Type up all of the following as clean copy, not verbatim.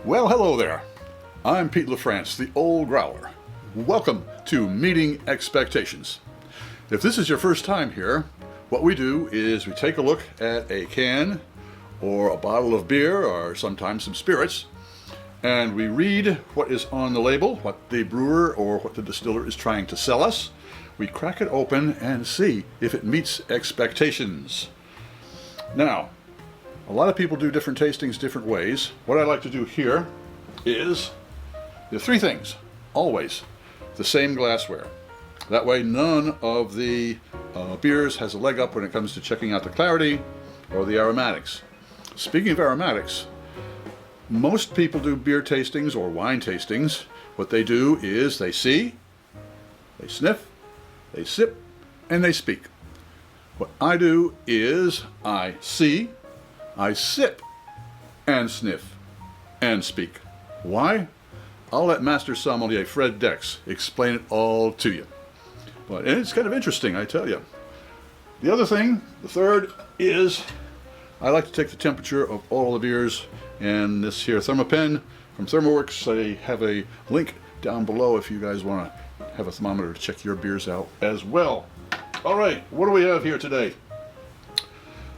Well, hello there. I'm Pete LaFrance, the old Growler. Welcome to Meeting Expectations. If this is your first time here, what we do is we take a look at a can or a bottle of beer or sometimes some spirits, and we read what is on the label, what the brewer or what the distiller is trying to sell us. We crack it open and see if it meets expectations. Now, a lot of people do different tastings different ways. What I like to do here is the three things, always the same glassware. That way none of the beers has a leg up when it comes to checking out the clarity or the aromatics. Speaking of aromatics, most people do beer tastings or wine tastings. What they do is they see, they sniff, they sip, and they speak. What I do is I see, I sip, and sniff, and speak. Why? I'll let Master Sommelier Fred Dex explain it all to you. But it's kind of interesting, I tell you. The other thing, the third, is I like to take the temperature of all the beers, and this here Thermopen from ThermoWorks, I have a link down below if you guys want to have a thermometer to check your beers out as well. All right, what do we have here today?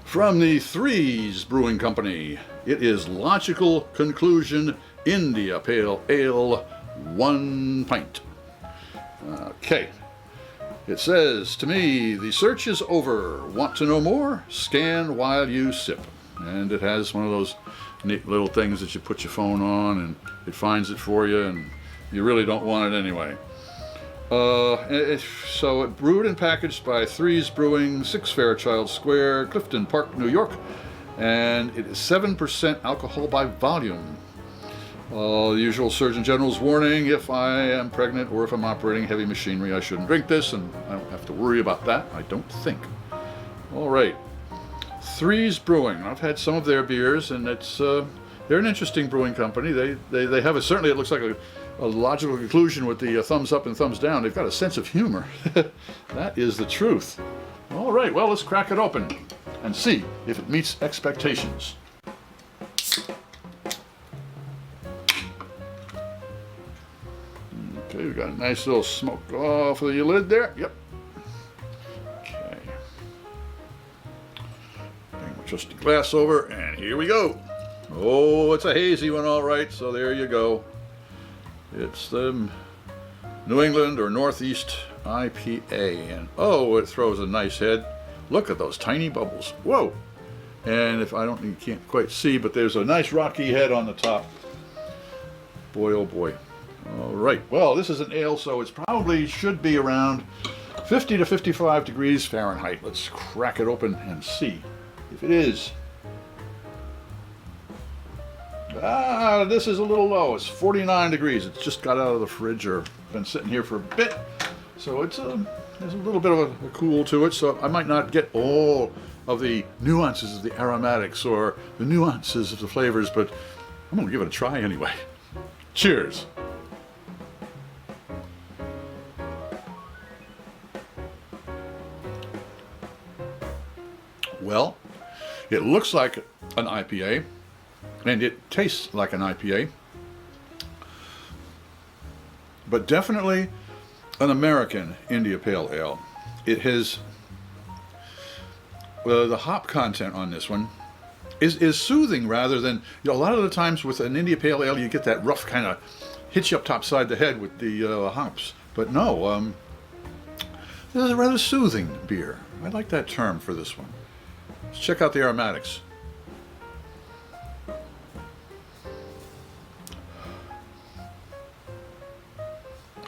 From the Threes Brewing Company, it is Logical Conclusion India Pale Ale, 1 pint. Okay. It says, to me, the search is over. Want to know more? Scan while you sip. And it has one of those neat little things that you put your phone on and it finds it for you, and you really don't want it anyway. So it brewed and packaged by Threes Brewing, 6 Fairchild Square, Clifton Park, New York. And it is 7% alcohol by volume. The usual Surgeon General's warning: if I am pregnant or if I'm operating heavy machinery, I shouldn't drink this, and I don't have to worry about that, I don't think. All right, Threes Brewing. I've had some of their beers, and it's they're an interesting brewing company. They have a, certainly it looks like a logical conclusion with the thumbs up and thumbs down. They've got a sense of humor. That is the truth. All right, well, let's crack it open and see if it meets expectations. Okay, we got a nice little smoke off of the lid there. Yep. Okay. Bring my trusty glass over, and here we go. Oh, it's a hazy one, all right. So there you go. It's the New England or Northeast IPA, and oh, it throws a nice head. Look at those tiny bubbles. Whoa! And if you can't quite see, but there's a nice rocky head on the top. Boy, oh boy. All right, well, this is an ale, so it probably should be around 50 to 55 degrees Fahrenheit. Let's crack it open and see if it is. This is a little low. It's 49 degrees. It's just got out of the fridge or been sitting here for a bit. So it's there's a little bit of a cool to it, so I might not get all of the nuances of the aromatics or the nuances of the flavors, but I'm going to give it a try anyway. Cheers. Well, it looks like an IPA, and it tastes like an IPA, but definitely an American India Pale Ale. It has the hop content on this one is soothing rather than, a lot of the times with an India Pale Ale you get that rough kind of hit you up topside the head with the hops. But no, this is a rather soothing beer. I like that term for this one. Let's check out the aromatics.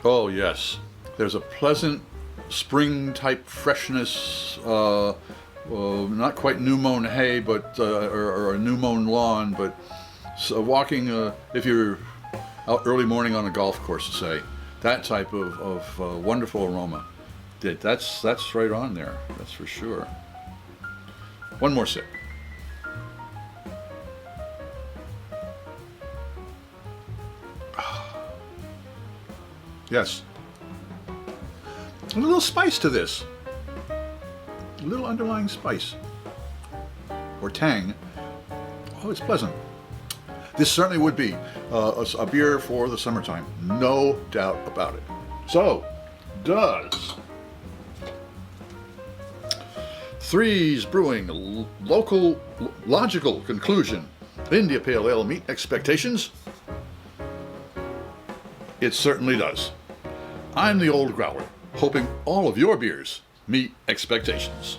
Oh yes, there's a pleasant spring-type freshness, not quite new mown hay, but or a new mown lawn, but walking, if you're out early morning on a golf course, say, that type of wonderful aroma. That's right on there, that's for sure. One more sip. Yes. A little spice to this. A little underlying spice. Or tang. Oh, it's pleasant. This certainly would be a beer for the summertime, no doubt about it. So, does Threes Brewing logical conclusion India Pale Ale meet expectations? It certainly does. I'm the Old Growler, hoping all of your beers meet expectations.